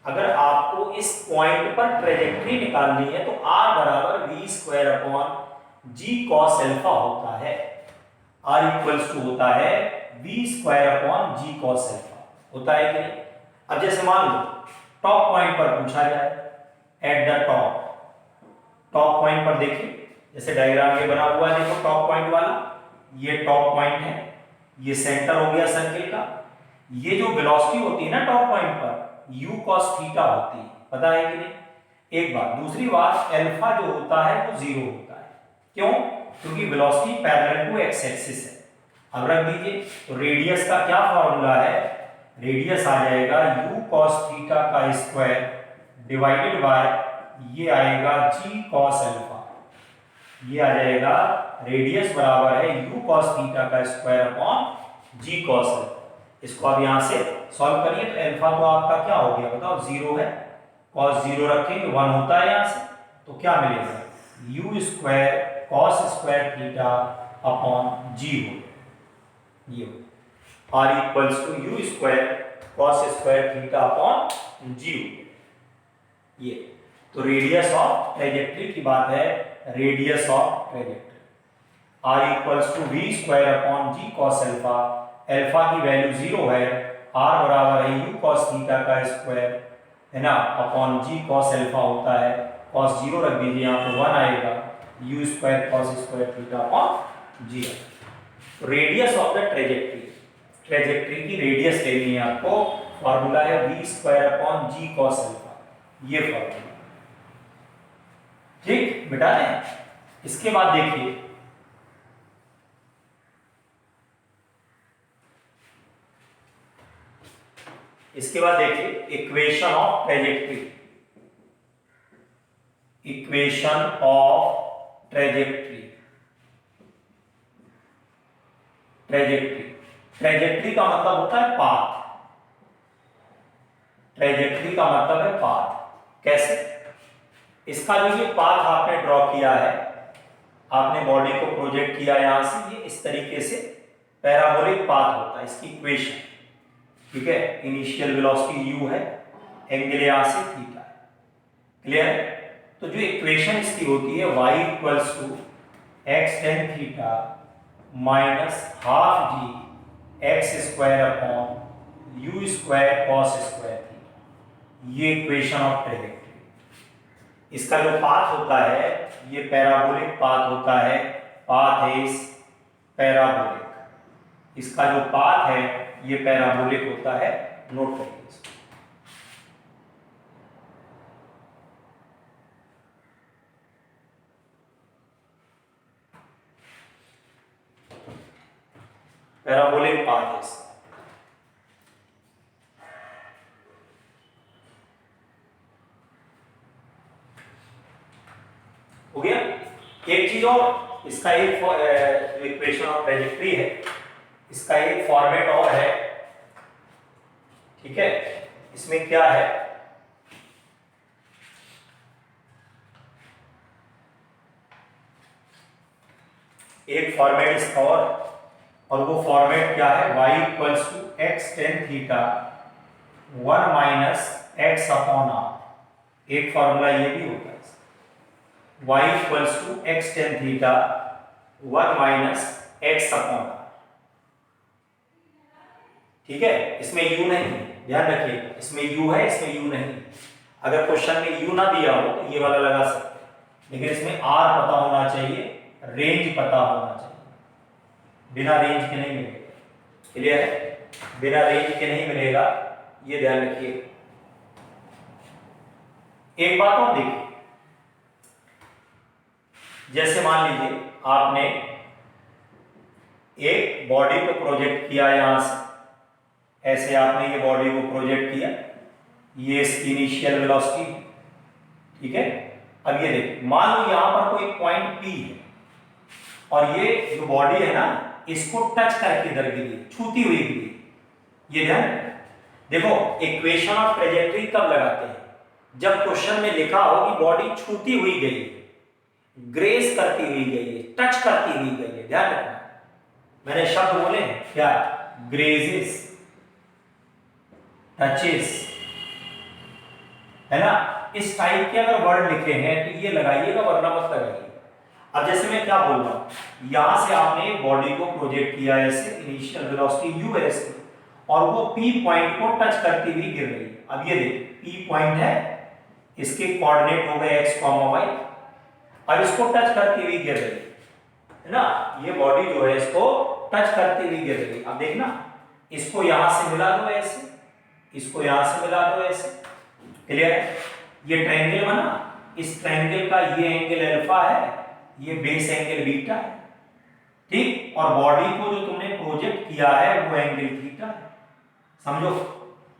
अगर आपको इस पॉइंट पर ट्रेजेक्ट्री निकालनी है तो r बराबर v square upon g cos alpha होता है। r इक्वल्स टू होता है v square upon g cos alpha, होता है कि नहीं। अब जैसे मान लो टॉप पॉइंट पर पूछा जाए, एट द टॉप पॉइंट पर देखिए, जैसे डायग्राम ये बना हुआ है, देखो टॉप पॉइंट वाला, ये टॉप पॉइंट है, ये सेंटर हो गया सर्किल का। ये जो वेलोसिटी होती है ना टॉप पॉइंट पर, u cos थीटा होती है, पता है कि नहीं। एक बात, दूसरी बात, अल्फा जो होता है वो 0 होता है। क्यों? क्योंकि velocity parallel to X axis है। अब रख दीजिए, तो रेडियस का क्या फॉर्मूला है, रेडियस आ जाएगा u cos थीटा का स्क्वायर डिवाइडेड बाय ये आएगा g cos अल्फा, ये आ जाएगा रेडियस बराबर है u cos थीटा का square upon g cos alpha. इसको आप यहां से सॉल्व करिए तो अल्फा तो आपका क्या हो गया बताओ, 0 है, cos 0 रखेंगे 1 होता है यहां से, तो क्या मिलेगा u square cos square theta upon g हो, ये r equals to u square cos square theta upon g, ये। तो रेडियस ऑफ ट्रेजेक्ट्री की बात है, radius of trajectory r equals to v square upon g cos alpha, alpha की value 0 है, r बराबर है u cos थीटा का स्क्वायर, है ना, अपॉन g cos अल्फा होता है, cos 0 रख दीजिए, यहाँ पे 1 आएगा, u square cos square theta upon g। Radius of the trajectory की रेडियस लेनी है आपको, फॉर्मूला है v square upon g cos alpha, ये फॉर्मूला, ठीक, मिटा दें। इसके बाद देखिए, equation of trajectory, equation of trajectory का मतलब होता है पाथ, ट्रेजेक्ट्री का मतलब है पाथ। कैसे? इसका जो ये पाथ आपने ड्रॉ किया है, आपने बॉडी को प्रोजेक्ट किया यहां से, ये इस तरीके से पैराबोलिक पाथ होता है, इसकी इक्वेशन, ठीक है। इनिशियल वेलोसिटी u है, एंगल यहां से थीटा है, क्लियर है। तो जो इक्वेशन इसकी होती है y equals to x tan theta minus half g x square upon u square cos square theta, ये इक्वेशन ऑफ ट्रेजेक्ट्री। इसका जो पाथ होता है ये पैराबोलिक पाथ होता है, पाथ इज पैराबोलिक, इसका जो पाथ है ये पैराबोलिक होता है, नोट करिए। पैराबोलिक पाथ है, हो गया। एक चीज और, इसका एक जो इक्वेशन ऑफ ट्रेजेक्ट्री है, इसका एक फॉर्मेट और है, ठीक है। इसमें क्या है, एक फॉर्मेट इसका और वो फॉर्मेट क्या है, y equals to x tan theta 1 minus x upon r। एक फॉर्मूला ये भी होता है, y equals to x tan theta 1 minus x upon r, ठीक है। इसमें u नहीं, ध्यान रखिए, इसमें u है, इसमें u नहीं। अगर क्वेश्चन में u ना दिया हो तो ये वाला लगा सकते हैं, लेकिन इसमें r पता होना चाहिए, रेंज पता होना चाहिए, बिना रेंज के नहीं मिलेगा। क्लियर है? बिना रेंज के नहीं मिलेगा, ये ध्यान रखिए। एक बात और देखिए, जैसे मान लीजिए आपने एक बॉडी को प्रोजेक्ट किया यहां से, ऐसे आपने ये बॉडी को प्रोजेक्ट किया, ये इसकी इनिशियल वेलोसिटी, ठीक है। अब ये देखिए, मान लो यहां पर कोई पॉइंट P है और ये जो बॉडी है ना, इसको टच करके इधर गिरी, छूती हुई गिरी। ये ध्यान देखो, इक्वेशन ऑफ ट्रेजेक्टरी कब लगाते हैं? जब क्वेश्चन में लिखा हो कि बॉडी छूती हुई गई है, ग्रेस करती हुई गई है, टच करती हुई गई है। ध्यान रखना, मैंने शब्द बोले क्या? ग्रेजेस, टचेस, है ना। इस टाइप के अगर वर्ड लिखे हैं तो ये लगाइएगा, वरना मत लगाइए। अब जैसे मैं क्या बोल रहा हूं, यहां से आपने बॉडी को प्रोजेक्ट किया ऐसे, इनिशियल वेलोसिटी u ऐसे, और वो P पॉइंट को टच करती हुई गिर रही है। अब ये देखिए, P पॉइंट है, इसके कोऑर्डिनेट हो गए x, y, और इसको टच करती हुई गिर रही है ना। ये बॉडी जो है इसको टच करती हुई गिर रही है। अब देखना, इसको यहां से मिला दो ऐसे, इसको यहां से मिला दो ऐसे। क्लियर है? ये ट्रायंगल बना, इस ट्रायंगल का ये एंगल अल्फा है, ये बेस एंगल बीटा है, ठीक। और बॉडी को जो तुमने प्रोजेक्ट किया है वो एंगल थीटा है। समझो,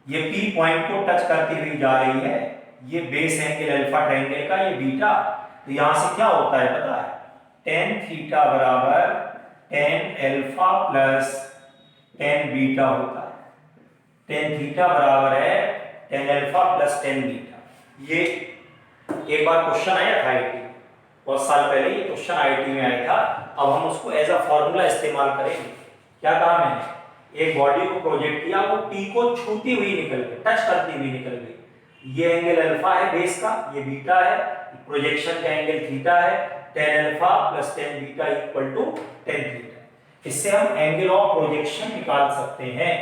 ये P पॉइंट को टच करती हुई जा रही है, ये बेस एंगल अल्फा ट्रायंगल का, ये बीटा। तो यहां से क्या होता है पता है? tan थीटा बराबर tan alpha plus tan beta होता है। tan थीटा बराबर है tan alpha plus tan beta. ये एक बार क्वेश्चन आया था आईटी, बहुत साल पहले ये क्वेश्चन आईटी में आया था। अब हम उसको एज अ फॉर्मूला इस्तेमाल करेंगे। क्या कहा मैंने? एक बॉडी को प्रोजेक्ट किया, वो P को छूती हुई निकल गई, टच करती हुई निकल गई। ये एंगल अल्फा है बेस का, ये बीटा है, प्रोजेक्शन का एंगल थीटा है। tan alpha plus tan beta equal to tan theta. इससे हम एंगल ऑफ प्रोजेक्शन निकाल सकते हैं।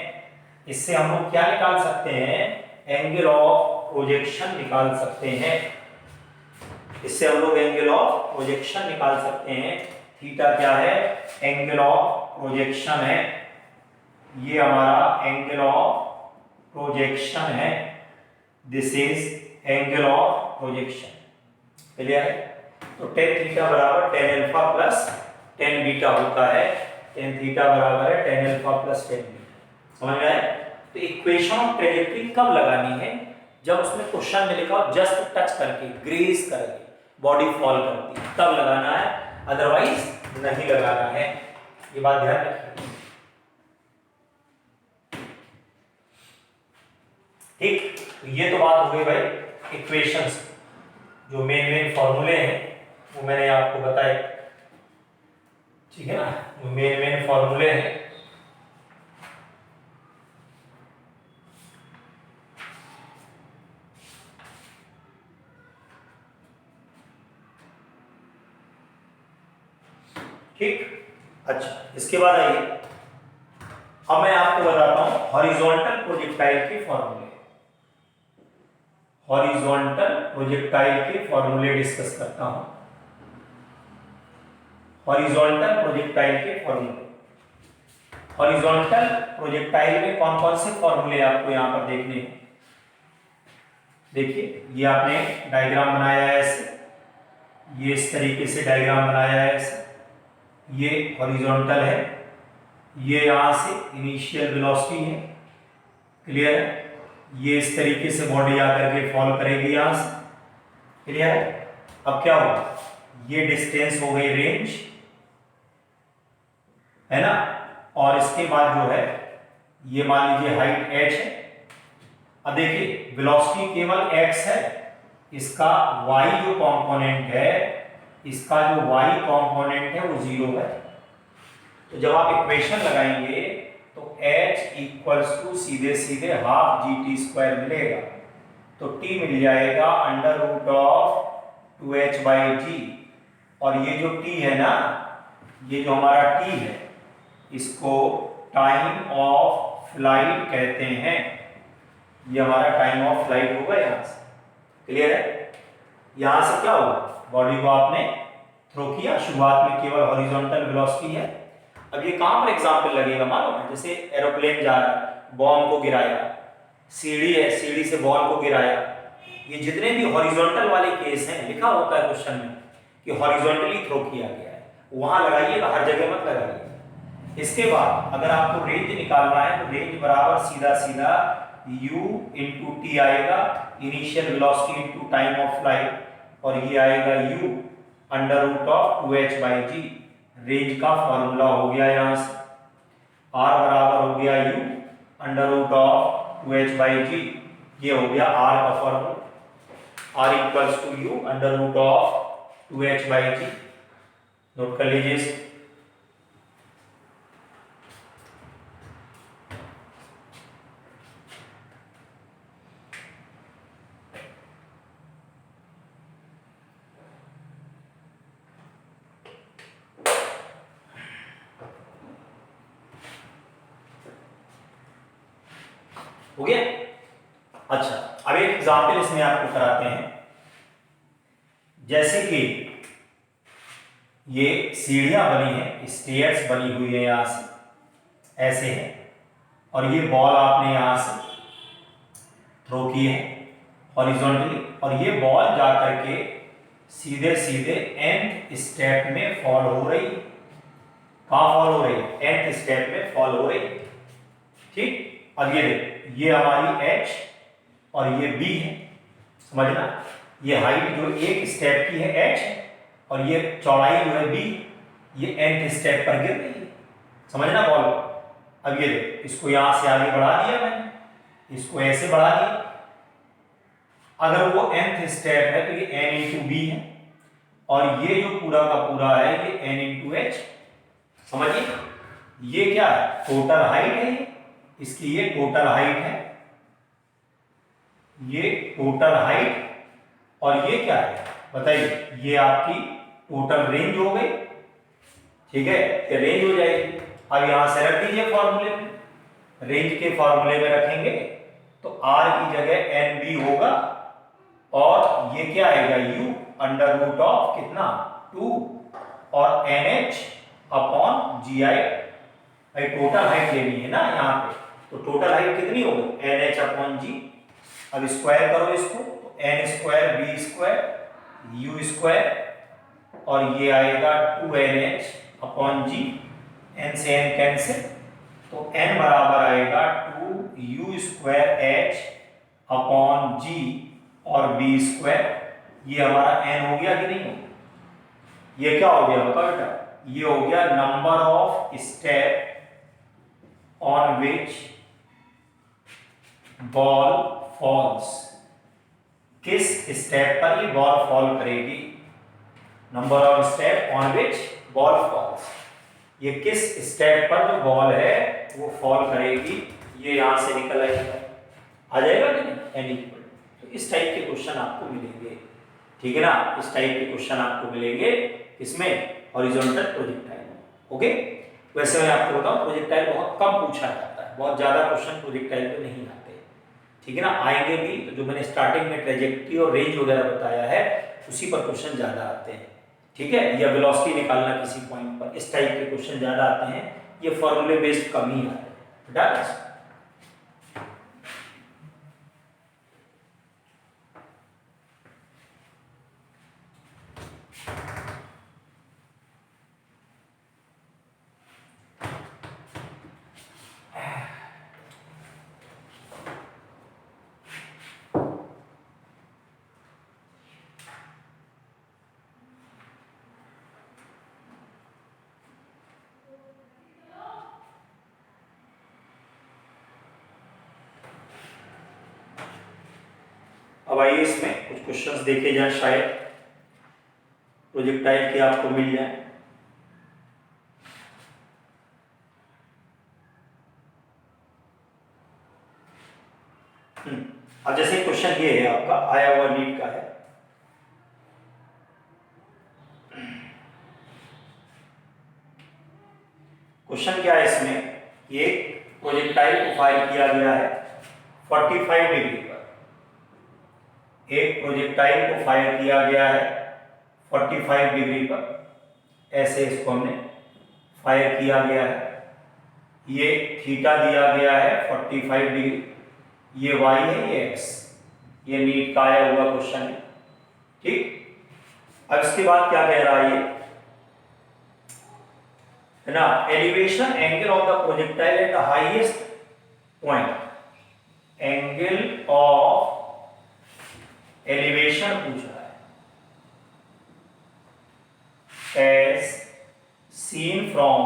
इससे हम लोग क्या निकाल सकते हैं? एंगल ऑफ प्रोजेक्शन निकाल सकते हैं। इससे हम लोग एंगल ऑफ प्रोजेक्शन निकाल सकते हैं। थीटा क्या है? एंगल ऑफ प्रोजेक्शन है। ये हमारा एंगल ऑफ प्रोजेक्शन है। This is angle of projection. Clear है? तो tan थीटा बराबर tan alpha plus tan beta होता है। tan थीटा बराबर है tan alpha plus tan beta. समझ में आया? तो इक्वेशन ऑफ ट्रेजेक्टरी कब लगानी है? जब उसमें क्वेश्चन में लिखा हो जस्ट टच करके, ग्रेस करके बॉडी फॉल करती है, तब लगाना है, अदरवाइज नहीं लगाना है। ये बात ध्यान रखिए, ठीक। तो ये तो बात हो गई भाई इक्वेशंस, जो मेन फॉर्मूले हैं वो मैंने आपको बताए, ठीक है ना। वो मेन फॉर्मूले हैं। ठीक, अच्छा, इसके बाद आइए, अब मैं आपको बताता हूं हॉरिजॉन्टल प्रोजेक्टाइल के फॉर्मूले। हॉरिजॉन्टल प्रोजेक्टाइल के फॉर्मूले डिस्कस करता हूं। हॉरिजॉन्टल प्रोजेक्टाइल के फॉर्मूले। हॉरिजॉन्टल प्रोजेक्टाइल में कौन कौन से फॉर्मूले आपको यहां पर देखने हैं? देखिए, ये आपने डायग्राम बनाया है ऐसे, ये इस तरीके से डायग्राम बनाया है ऐसे, ये हॉरिजॉन्टल है, ये यहां से इनिशियल वेलोसिटी है। क्लियर है? ये इस तरीके से बॉडी आकर के फॉल करेगी यहां से। क्लियर है? अब क्या होगा? ये डिस्टेंस हो गई रेंज, है ना। और इसके बाद जो है, ये मान लीजिए हाइट h है। अब देखिए, वेलोसिटी केवल x है, इसका y जो कंपोनेंट है, इसका जो y कंपोनेंट है वो 0 है। तो जब आप इक्वेशन लगाएंगे तो h इक्वल्स टू सीधे सीधे हाफ GT² मिलेगा। तो t मिल जाएगा अंडर रूट ऑफ 2h/g। और ये जो t है ना, ये जो हमारा t है, इसको टाइम ऑफ फ्लाइट कहते हैं। ये हमारा टाइम ऑफ फ्लाइट होगा यहां से। क्लियर है? यहां से क्या होगा? बॉडी को आपने थ्रो किया, शुरुआत में केवल हॉरिजॉन्टल वेलोसिटी है, अब ये कहाँ पर एग्जाम्पल लगेगा मालूम है? जैसे एरोप्लेन जा रहा है, बॉम्ब को गिराया, सीढ़ी है, सीढ़ी से बॉल को गिराया, ये जितने भी हॉरिजॉन्टल वाले केस हैं, लिखा होता है क्वेश्चन में कि हॉरिजॉन्टली थ्रो किया गया है, वहां लगाइएगा, हर जगह मत लगाइए। इसके बाद अगर आपको रेंज निकालना है तो रेंज बराबर सीधा सीधा u इंटू टी आएगा, initial velocity into time of flight, और ये आएगा u under root of 2h/g। Range का फॉर्मूला हो गया यहां से, r बराबर हो गया u under root of 2h/g, ये हो गया r का formula, r equals to u under root of 2h/g। Note कर लीजिए। हो गया। अच्छा, अब एक एग्जाम्पल इसमें आपको कराते हैं। जैसे कि ये सीढ़ियां बनी है, स्टेयर्स बनी हुई है, यहां से ऐसे है, और ये बॉल आपने यहां से थ्रो की है हॉरिजॉन्टली, और ये बॉल जा करके सीधे सीधे nth स्टेप में फॉल हो रही है। कहां फॉल हो रही है? nth स्टेप में फॉल हो रही है। ठीक, अब ये देखो, ये हमारी h और ये b है, समझना। ये हाइट जो एक स्टेप की है h, और ये चौड़ाई जो है b, ये nth स्टेप पर गिर रही है, समझना बॉल। अब ये देखो, इसको यहां से आगे बढ़ा दिया मैंने, इसको ऐसे बढ़ा दिया। अगर वो nth स्टेप है तो ये n इंटू बी है, और ये जो पूरा का पूरा है ये n इंटू एच, समझिए। ये क्या है? टोटल हाइट है, इसकी ये टोटल हाइट है, ये टोटल हाइट, और ये क्या है बताइए? ये आपकी टोटल रेंज हो गई, ठीक है, ये रेंज हो जाएगी। अब यहां से रख दीजिए फॉर्मूले में, रेंज के फॉर्मूले में रखेंगे तो r की जगह एन बी होगा, और ये क्या आएगा? u अंडर रूट ऑफ कितना? 2 और nh अपॉन जी आई। भाई टोटल हाइट लेनी है ना यहाँ पे, तो टोटल हाइट कितनी होगी? nh upon G. अब स्क्वायर करो इसको, तो n square B square u square, और ये आएगा 2nh अपॉन जी, n से n कैंसिल, तो n बराबर आएगा 2u स्क्वायर h अपॉन जी और b स्क्वायर। ये हमारा n हो गया कि नहीं हो? ये क्या हो गया बताओ बेटा? ये हो गया number of step on which ball falls. किस स्टेप पर ये बॉल फॉल करेगी? Number of step on which ball falls, ये किस स्टेप पर जो बॉल है वो फॉल करेगी, ये यहां से निकल आएगा, आ जाएगा कि नहीं? N equal. तो इस टाइप के क्वेश्चन आपको मिलेंगे, ठीक है ना? इस टाइप के क्वेश्चन आपको मिलेंगे, इसमें हॉरिजॉन्टल प्रोजेक्टाइल। ओके, वैसे मैं आपको बताऊं प्रोजेक्टाइल बहुत कम पूछा जाता है, बहुत ज्यादा क्वेश्चन प्रोजेक्टाइल पे नहीं आते, ठीक है ना? आएंगे भी तो जो मैंने स्टार्टिंग में ट्रेजेक्टरी और रेंज वगैरह बताया है उसी पर क्वेश्चन ज्यादा आते हैं, ठीक है, या वेलोसिटी निकालना किसी पॉइंट पर, इस टाइप के क्वेश्चन ज्यादा आते हैं, ये फॉर्मूले बेस्ड कम ही आते हैं। डन। अब आइए इसमें कुछ क्वेश्चंस देखे जाए, शायद प्रोजेक्टाइल के आपको मिल जाए। अब जैसे क्वेश्चन ये है आपका, आया हुआ नीट का है, क्वेश्चन क्या है इसमें? ये प्रोजेक्टाइल को फायर किया गया है 45 डिग्री पर, एक प्रोजेक्टाइल को फायर किया गया है 45 डिग्री पर, ऐसे इसको हमने फायर किया गया है, ये थीटा दिया गया है 45 डिग्री, ये वाई है, ये एक्स, ये नीट का आया हुआ क्वेश्चन है। ठीक, अब इसके बाद क्या कह रहा है ये, है ना, elevation angle of the projectile at the highest point, angle of elevation पूछ रहा है, as seen from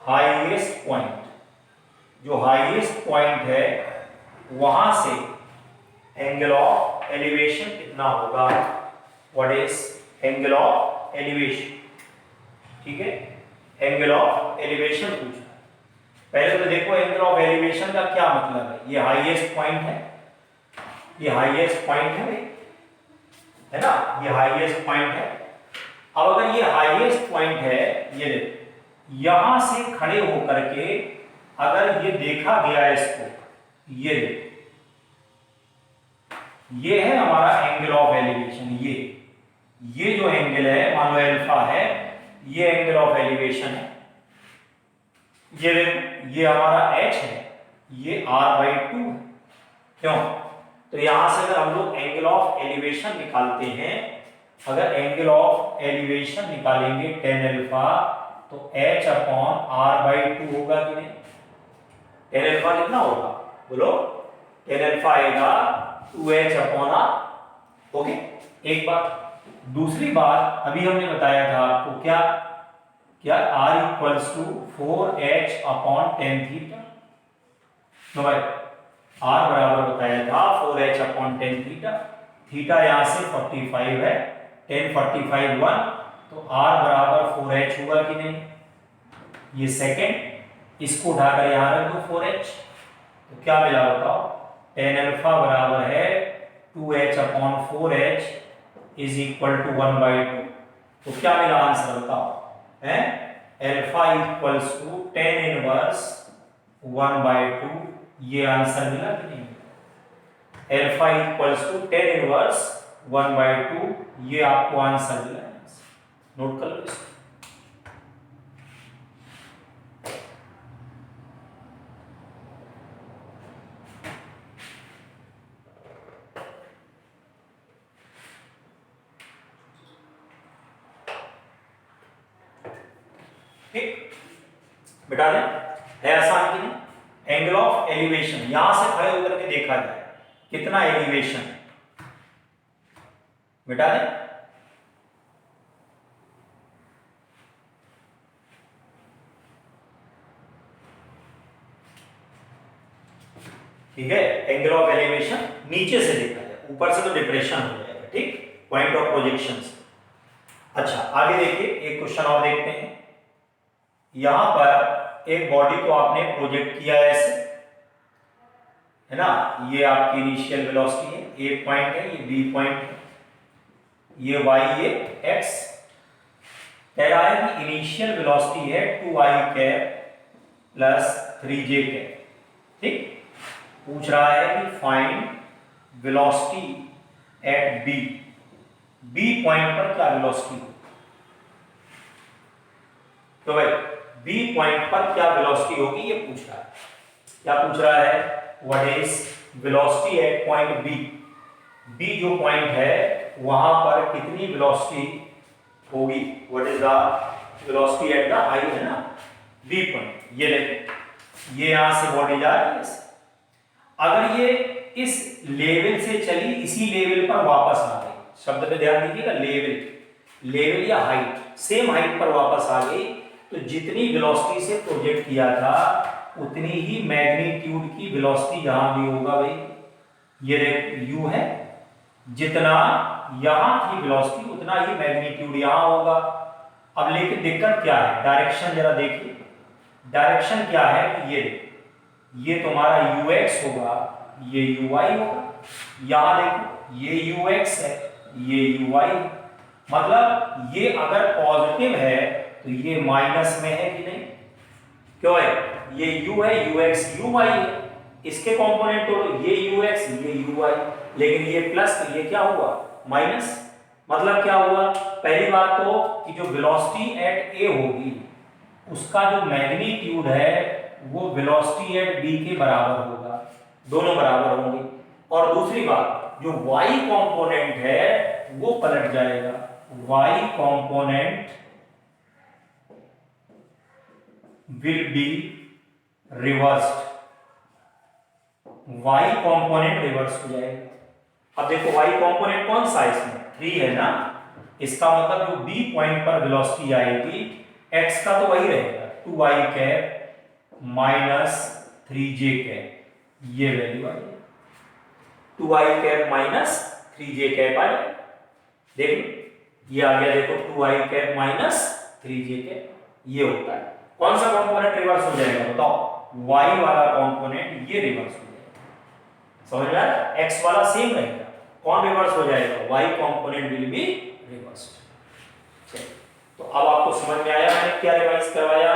highest point, जो हाईएस्ट पॉइंट है वहां से एंगल ऑफ एलिवेशन कितना होगा, what is angle of elevation. ठीक है, एंगल ऑफ एलिवेशन पूछा है। पहले तो देखो एंगल ऑफ एलिवेशन का क्या मतलब है, ये हाईएस्ट पॉइंट है, ये हाईएस्ट पॉइंट है भाई, है ना, ये हाईएस्ट पॉइंट है। अब अगर ये हाईएस्ट पॉइंट है, ये देखो यहां से खड़े होकर के अगर ये देखा गया इसको, ये देखो ये है हमारा एंगल ऑफ एलिवेशन, ये जो एंगल है मान लो अल्फा है, ये एंगल ऑफ एलिवेशन है, ये देखो ये हमारा h है, ये r/2 है। क्यों, तो यहां से अगर हम लोग एंगल ऑफ एलिवेशन निकालते हैं, अगर एंगल ऑफ एलिवेशन निकालेंगे tan अल्फा, तो h/r/2 होगा कि नहीं, tan अल्फा कितना होगा बोलो, tan अल्फा आएगा 2h/r। ओके, एक बात। दूसरी बात अभी हमने बताया था आपको, क्या क्या r = 4h/tan थीटा, तो भाई r बराबर बताया था 4h/tan थीटा, थीटा यहां से 45 है, tan 45 1, तो r बराबर 4h होगा कि नहीं, ये सेकंड, इसको उठाकर यहां रख दो 4h, तो क्या मिला बताओ, tan अल्फा बराबर है 2h/4h इज इक्वल टू 1/2, तो क्या मिला आंसर बताओ, है alpha equals to tan inverse 1/2, ये आंसर मिला कि नहीं, alpha equals to tan inverse 1/2, ये आपको आंसर मिला। नोट कर लो इसको। ठीक, बेटा दें, है आसान कि नहीं, एंगल ऑफ एलिवेशन यहां से खड़े होकर के देखा जाए कितना एलिवेशन है, बेटा दें, ठीक है, एंगल ऑफ एलिवेशन नीचे से देखा जाए, ऊपर से तो डिप्रेशन हो जाएगा। ठीक, पॉइंट ऑफ प्रोजेक्शन से। अच्छा, आगे देखिए, एक क्वेश्चन और देखते हैं। यहां पर एक बॉडी को आपने प्रोजेक्ट किया है ऐसे, है ना, ये आपकी इनिशियल वेलोसिटी है, ए पॉइंट है, ये बी पॉइंट है, ये वाई, ये एक्स। कह रहा है कि इनिशियल वेलोसिटी है 2i प्लस 3j। ठीक, पूछ रहा है कि find velocity at B, B point पर क्या वेलोसिटी हो, तो भाई बी पॉइंट पर क्या वेलोसिटी होगी ये पूछ रहा है। क्या पूछ रहा है, what is velocity at point B, B जो पॉइंट है वहां पर कितनी वेलोसिटी होगी, what is the velocity at the I, है ना, बी पॉइंट। ये देखो, ये यहां से बॉडी जा रही है, अगर ये इस लेवल से चली, इसी लेवल पर वापस आ गई, शब्द पे ध्यान दीजिएगा, लेवल, लेवल या हाइट, सेम हाइट पर वापस आ गई, तो जितनी वेलोसिटी से प्रोजेक्ट किया था उतनी ही मैग्नीट्यूड की वेलोसिटी यहां भी होगा भाई, ये u है, जितना यहां की वेलोसिटी उतना ही मैग्नीट्यूड यहां होगा। अब लेकिन दिक्कत क्या है, डायरेक्शन जरा देखिए, डायरेक्शन क्या है कि ये तुम्हारा ux होगा, ये uy होगा, यहां देखो ये ux है, ये uy, मतलब ये अगर पॉजिटिव है तो ये माइनस में है कि नहीं, क्यों है, ये u है, ux uy है, इसके कंपोनेंट तोड़ो, ये ux ये uy, लेकिन ये प्लस तो ये क्या हुआ माइनस, मतलब क्या हुआ, पहली बात तो कि जो वेलोसिटी एट ए होगी उसका जो मैग्नीट्यूड है वो वेलोसिटी एट बी के बराबर होगा, दोनों बराबर होंगे। और दूसरी बात जो y कंपोनेंट है वो पलट जाएगा, y component will be reversed, y component reverse हो जाएगा। अब देखो y कंपोनेंट कौन सा है इसमें, 3 है ना, इसका मतलब जो b पॉइंट पर वेलोसिटी आएगी x का तो वही रहेगा 2y cap minus 3j cap, ये वैल्यू आएगी 2y cap minus 3j cap आए। देखो ये आ गया, देखो 2y cap minus 3j cap, ये होता है। कौन सा कंपोनेंट रिवर्स हो जाएगा बताओ, y वाला कंपोनेंट ये रिवर्स हो जाएगा, समझ में आया, x वाला सेम रहेगा, कौन रिवर्स हो जाएगा, y component will be reversed. तो अब आपको समझ में आया मैंने क्या रिवाइज करवाया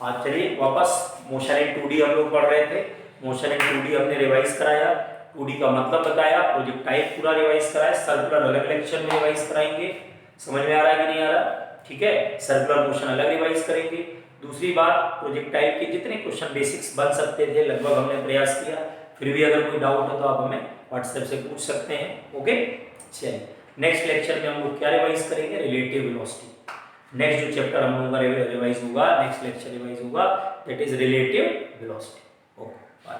आज चलिए वापस मोशन इन 2D हम लोग पढ़ रहे थे, मोशन इन 2D हमने रिवाइज कराया, 2D का मतलब बताया, प्रोजेक्टाइल पूरा रिवाइज कराया, सर्कुलर अलग लेक्चर में रिवाइज कराएंगे, समझ में आ रहा है कि नहीं आ रहा, ठीक है, सर्कुलर मोशन अलग रिवाइज करेंगे। दूसरी बात प्रोजेक्टाइल के जितने क्वेश्चन बेसिक्स बन सकते थे लगभग हमने प्रयास किया, फिर भी अगर कोई डाउट है तो आप हमें व्हाट्सएप से पूछ सकते हैं, ओके। चलिए नेक्स्ट लेक्चर में हम लोग क्या रिवाइज करेंगे, रिलेटिव वेलोसिटी। नेक्स्ट जो चैप्टर हम लोगों का रिवाइज होगा, नेक्स्ट लेक्चर रिवाइज होगा, that is relative velocity. Okay bye.